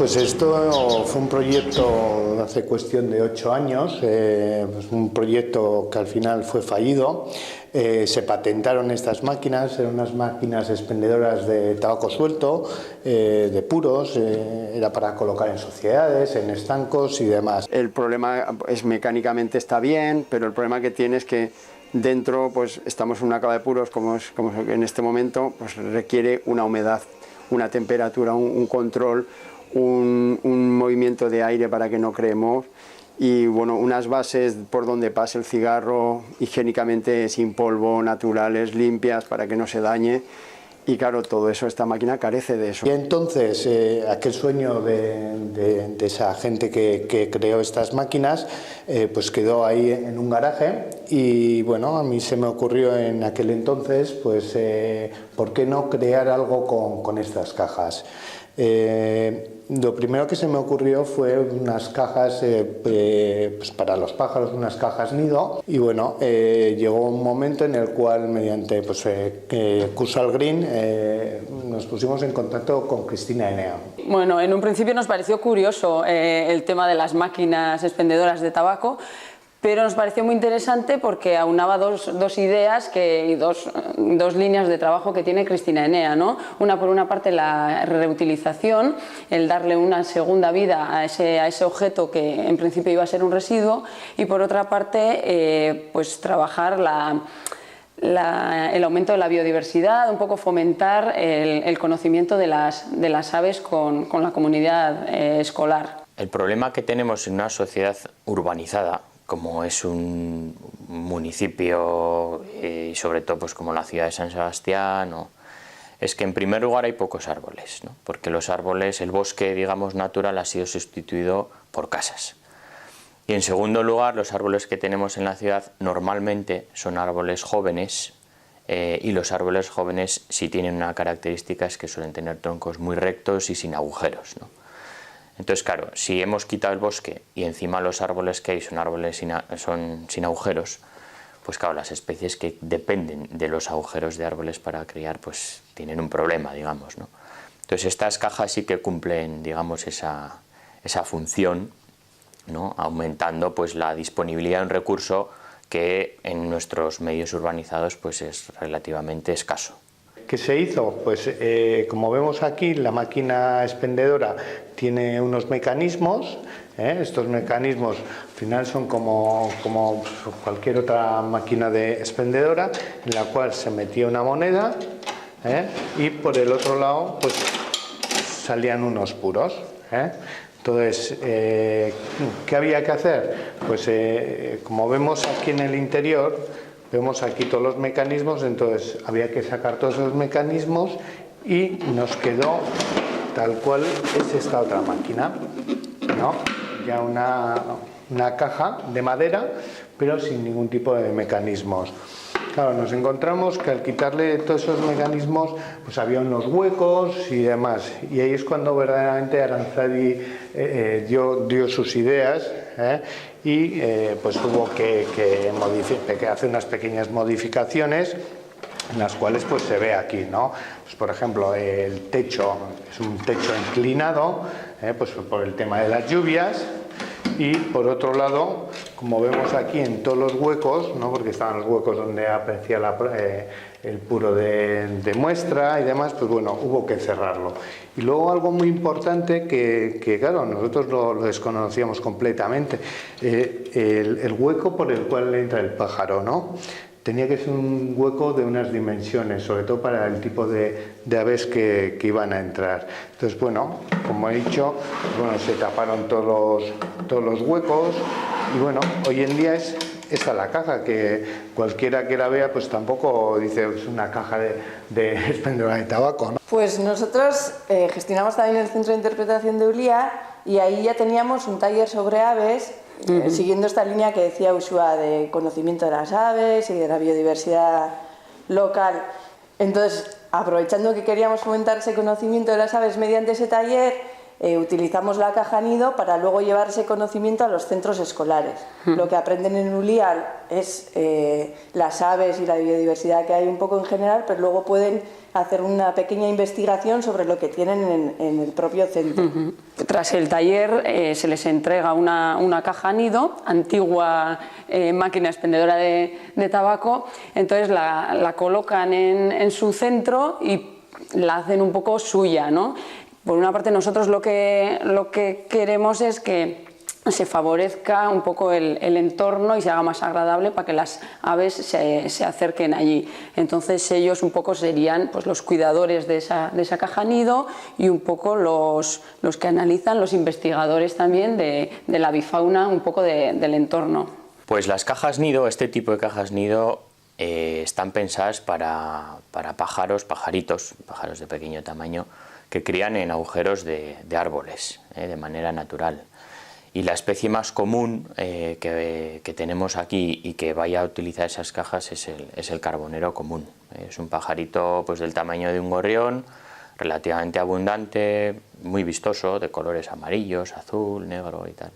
Pues esto fue un proyecto hace cuestión de 8 años, pues un proyecto que al final fue fallido. Se patentaron estas máquinas, eran unas máquinas expendedoras de tabaco suelto, de puros, era para colocar en sociedades, en estancos y demás. El problema es mecánicamente está bien, pero el problema que tiene es que dentro pues estamos en una cava de puros como en este momento, pues requiere una humedad, una temperatura, un control, un movimiento de aire para que no creemos y bueno, unas bases por donde pase el cigarro higiénicamente sin polvo, naturales, limpias para que no se dañe. Y claro, todo eso, esta máquina carece de eso. Y entonces, aquel sueño de esa gente que creó estas máquinas, pues quedó ahí en un garaje y bueno, a mí se me ocurrió en aquel entonces, pues, ¿por qué no crear algo con estas cajas? Lo primero que se me ocurrió fue unas cajas pues para los pájaros, unas cajas nido, y bueno, llegó un momento en el cual mediante pues, Cursal Green nos pusimos en contacto con Cristina Enea. Bueno, en un principio nos pareció curioso el tema de las máquinas expendedoras de tabaco, pero nos pareció muy interesante porque aunaba dos ideas y dos líneas de trabajo que tiene Cristina Enea, ¿no? Una, por una parte, la reutilización, el darle una segunda vida a ese objeto que en principio iba a ser un residuo, y por otra parte, pues trabajar el aumento de la biodiversidad, un poco fomentar el conocimiento de las aves con la comunidad escolar. El problema que tenemos en una sociedad urbanizada, como es un municipio y sobre todo pues como la ciudad de San Sebastián, es que en primer lugar hay pocos árboles, ¿no? Porque los árboles, el bosque digamos natural ha sido sustituido por casas. Y en segundo lugar, los árboles que tenemos en la ciudad normalmente son árboles jóvenes y los árboles jóvenes sí tienen una característica, es que suelen tener troncos muy rectos y sin agujeros, ¿no? Entonces, claro, si hemos quitado el bosque y encima los árboles que hay son árboles sin agujeros, pues claro, las especies que dependen de los agujeros de árboles para criar, pues tienen un problema, digamos, ¿no? Entonces, estas cajas sí que cumplen, digamos, esa función, ¿no? Aumentando pues la disponibilidad de un recurso que en nuestros medios urbanizados pues es relativamente escaso. ¿Qué se hizo? Pues como vemos aquí, la máquina expendedora tiene unos mecanismos. Estos mecanismos al final son como cualquier otra máquina de expendedora, en la cual se metía una moneda y por el otro lado pues salían unos puros. Entonces, ¿qué había que hacer? Pues como vemos aquí en el interior, vemos aquí todos los mecanismos, entonces había que sacar todos esos mecanismos y nos quedó tal cual es esta otra máquina, ¿no? Ya una caja de madera, pero sin ningún tipo de mecanismos. Claro, nos encontramos que al quitarle todos esos mecanismos, pues había unos huecos y demás. Y ahí es cuando verdaderamente Aranzadi dio sus ideas y pues tuvo que hacer unas pequeñas modificaciones, en las cuales pues se ve aquí, ¿no? Pues por ejemplo, el techo es un techo inclinado, pues por el tema de las lluvias. Y por otro lado, como vemos aquí en todos los huecos, ¿no? Porque estaban los huecos donde aparecía el puro de muestra y demás, pues bueno, hubo que cerrarlo. Y luego algo muy importante que claro, nosotros lo desconocíamos completamente, el hueco por el cual entra el pájaro, ¿no? Tenía que ser un hueco de unas dimensiones, sobre todo para el tipo de aves que iban a entrar. Entonces, bueno, como he dicho, bueno, se taparon todos los huecos y bueno, hoy en día es esta la caja, que cualquiera que la vea pues tampoco dice es una caja de expendedora de tabaco, ¿no? Pues nosotros gestionamos también el Centro de Interpretación de Ulia y ahí ya teníamos un taller sobre aves, siguiendo esta línea que decía Uxua de conocimiento de las aves y de la biodiversidad local. Entonces, aprovechando que queríamos fomentar ese conocimiento de las aves mediante ese taller, utilizamos la caja nido para luego llevar ese conocimiento a los centros escolares. Lo que aprenden en Ulia es las aves y la biodiversidad que hay un poco en general, pero luego pueden hacer una pequeña investigación sobre lo que tienen en el propio centro. Tras el taller se les entrega una caja nido, antigua máquina expendedora de tabaco, entonces la colocan en su centro y la hacen un poco suya, ¿no? Por una parte nosotros lo que queremos es que se favorezca un poco el entorno y se haga más agradable para que las aves se acerquen allí. Entonces ellos un poco serían pues, los cuidadores de esa caja nido y un poco los que analizan, los investigadores también de la avifauna un poco del entorno. Pues las cajas nido, este tipo de cajas nido, están pensadas para pajaritos de pequeño tamaño, que crían en agujeros de árboles, de manera natural. Y la especie más común que tenemos aquí y que vaya a utilizar esas cajas es el carbonero común. Es un pajarito pues, del tamaño de un gorrión, relativamente abundante, muy vistoso, de colores amarillos, azul, negro y tal.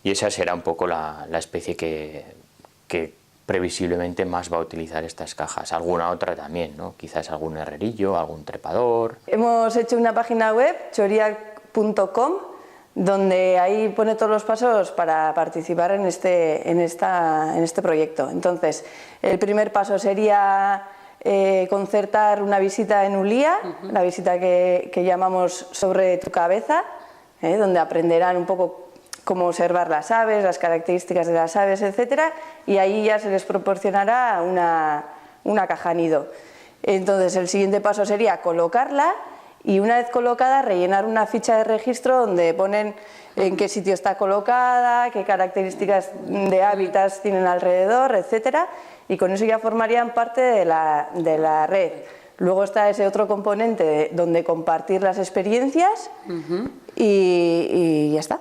Y esa será un poco la especie que previsiblemente más va a utilizar estas cajas. Alguna otra también, ¿no? Quizás algún herrerillo, algún trepador. Hemos hecho una página web, choriac.com, donde ahí pone todos los pasos para participar en este proyecto. Entonces, el primer paso sería concertar una visita en Ulia, la visita que llamamos Sobre tu cabeza, donde aprenderán un poco cómo observar las aves, las características de las aves, etcétera, y ahí ya se les proporcionará una caja nido. Entonces, el siguiente paso sería colocarla y una vez colocada rellenar una ficha de registro donde ponen en qué sitio está colocada, qué características de hábitats tienen alrededor, etcétera, y con eso ya formarían parte de la red. Luego está ese otro componente donde compartir las experiencias y ya está.